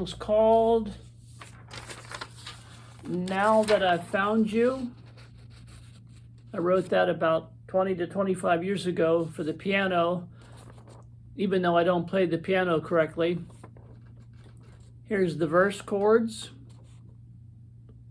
song's called Now That I've Found You. I wrote that about 20 to 25 years ago for the piano, even though I don't play the piano correctly. Here's the verse chords,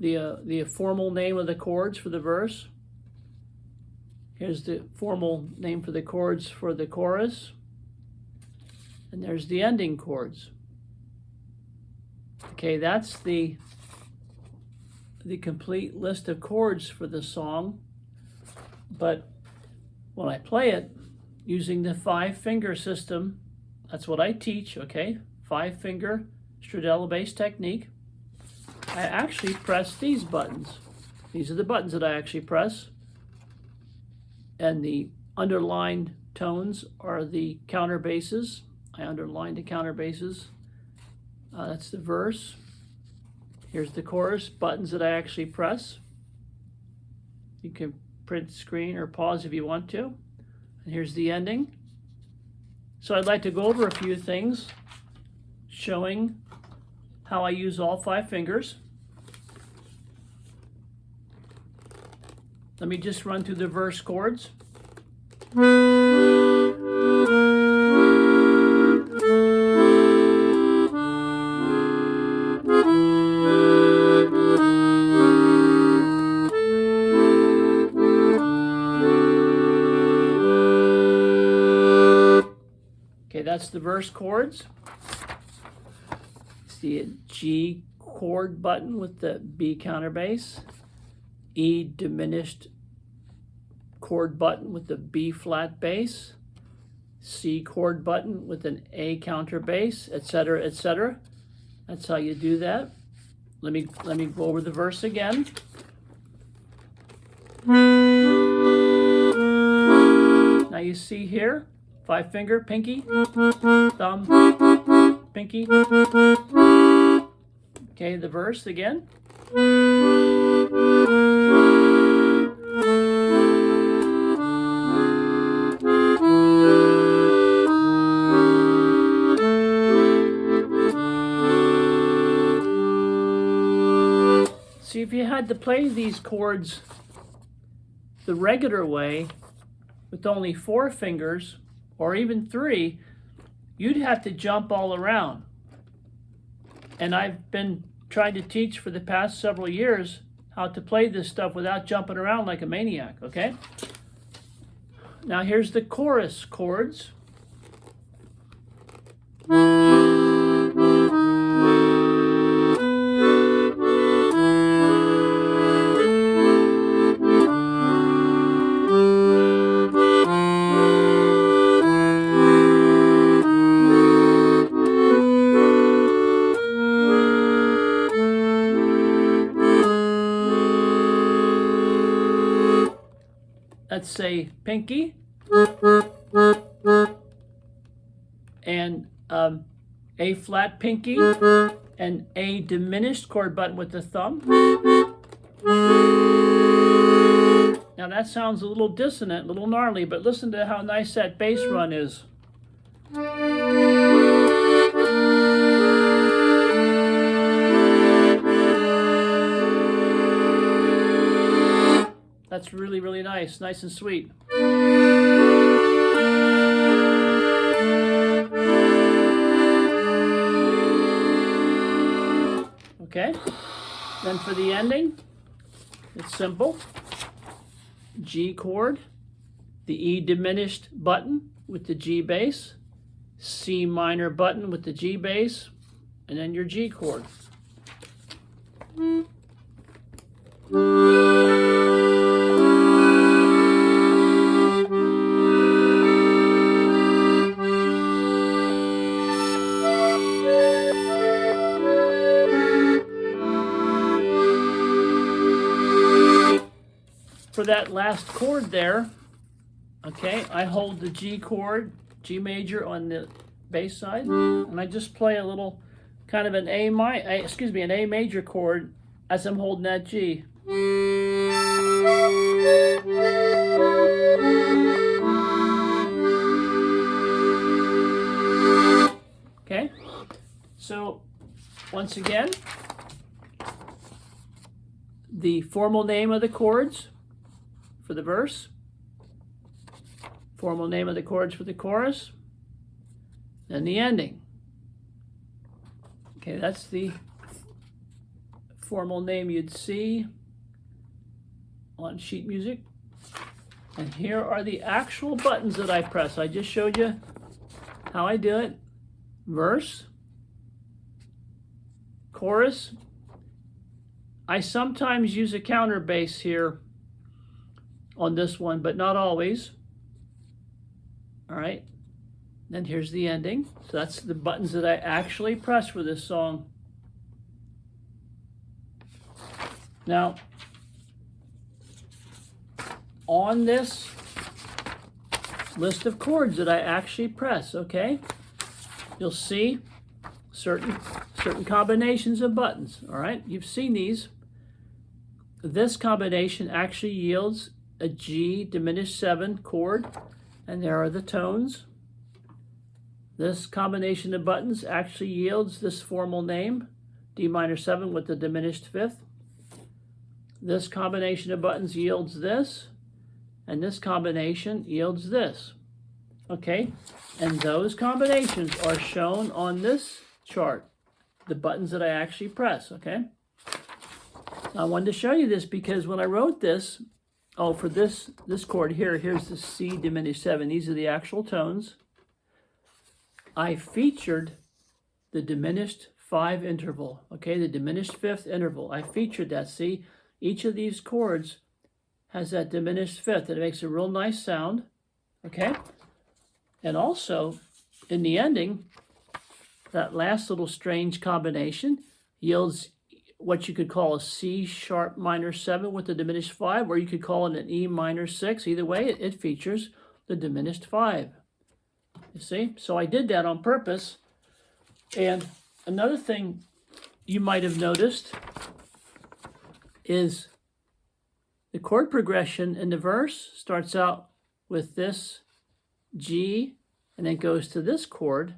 the formal name of the chords for the verse. Here's the formal name for the chords for the chorus. And there's the ending chords. Okay, that's the complete list of chords for the song. But when I play it using the 5-finger system, that's what I teach, okay? 5-finger Stradella-Bass Technique. I actually press these buttons. These are the buttons that I actually press. And the underlined tones are the counter basses. I underlined the counter basses. That's the verse. Here's the chorus, buttons that I actually press. You can print screen or pause if you want to. And here's the ending. So I'd like to go over a few things showing how I use all 5 fingers. Let me just run through the verse chords. Okay, that's the verse chords. See a G chord button with the B counterbass, E diminished chord button with the B flat bass, C chord button with an A counterbass, etc., etc. That's how you do that. Let me go over the verse again. Now you see here, 5-finger, pinky, thumb, pinky. Okay, the verse again. See, if you had to play these chords the regular way with only 4 fingers or even 3, you'd have to jump all around. And I've been trying to teach for the past several years how to play this stuff without jumping around like a maniac, okay? Now here's the chorus chords. Let's say pinky and A flat pinky and A diminished chord button with the thumb. Now that sounds a little dissonant, a little gnarly, but listen to how nice that bass run is. That's really, really nice and sweet. Okay, then for the ending, it's simple. G chord, the E diminished button with the G bass, C minor button with the G bass, and then your G chord. For that last chord there, okay, I hold the G chord, G major on the bass side, and I just play a little kind of an an A major chord as I'm holding that G. Okay, so once again, the formal name of the chords for the verse, formal name of the chords for the chorus, and the ending. Okay, that's the formal name you'd see on sheet music. And here are the actual buttons that I press. I just showed you how I do it. Verse, chorus. I sometimes use a counter bass here on this one, but not always. All right, then here's the ending. So that's the buttons that I actually press for this song. Now, on this list of chords that I actually press, okay, you'll see certain combinations of buttons. All right, you've seen these. This combination actually yields a G diminished 7 chord, and there are the tones. This combination of buttons actually yields this formal name, D minor 7 with the diminished 5th. This combination of buttons yields this, and this combination yields this. Okay, and those combinations are shown on this chart, the buttons that I actually press, okay? I wanted to show you this because when I wrote this, for this chord here, here's the C diminished 7. These are the actual tones. I featured the diminished 5 interval, okay, the diminished 5th interval. I featured that. See, each of these chords has that diminished 5th. It makes a real nice sound, okay? And also, in the ending, that last little strange combination yields what you could call a C sharp minor 7 with the diminished 5, or you could call it an E minor 6. Either way, it features the diminished 5. You see? So I did that on purpose. And another thing you might have noticed is the chord progression in the verse starts out with this G and then goes to this chord.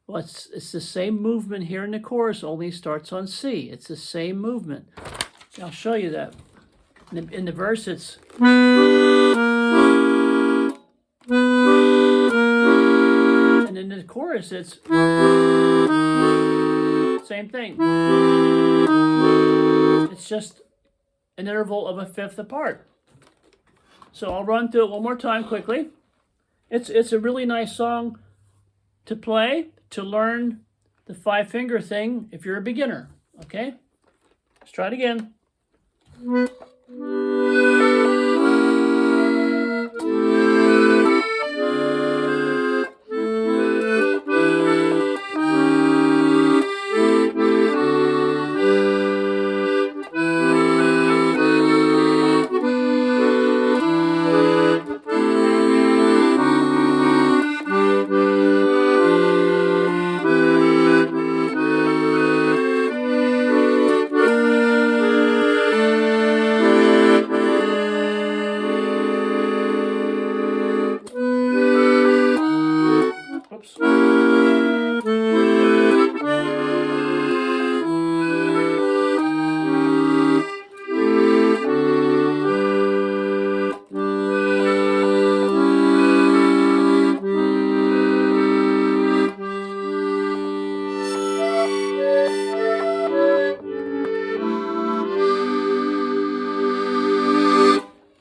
Well, it's the same movement here in the chorus, only starts on C. It's the same movement. I'll show you that. In the verse, it's... And in the chorus, it's... Same thing. It's just an interval of a 5th apart. So I'll run through it one more time quickly. It's a really nice song to play, to learn the 5-finger thing if you're a beginner, okay? Let's try it again.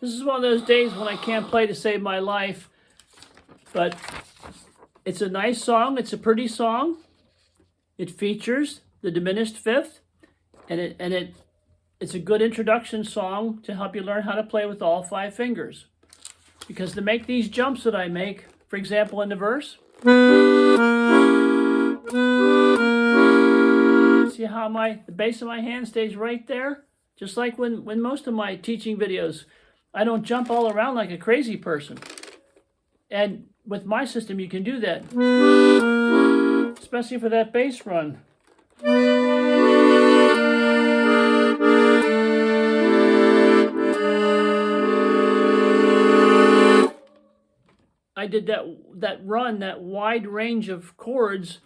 This is one of those days when I can't play to save my life, but it's a nice song. It's a pretty song. It features the diminished 5th, and it's a good introduction song to help you learn how to play with all 5 fingers. Because to make these jumps that I make, for example, in the verse, see how the base of my hand stays right there? Just like when most of my teaching videos, I don't jump all around like a crazy person. And with my system, you can do that, especially for that bass run. I did that run, that wide range of chords,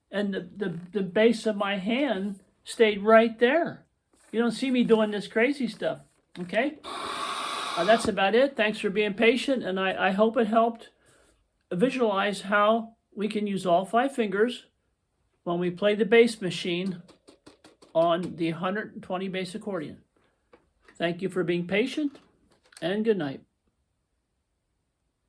and the base of my hand stayed right there. You don't see me doing this crazy stuff, okay? That's about it. Thanks for being patient, and I hope it helped visualize how we can use all 5 fingers when we play the bass machine on the 120 bass accordion. Thank you for being patient, and good night.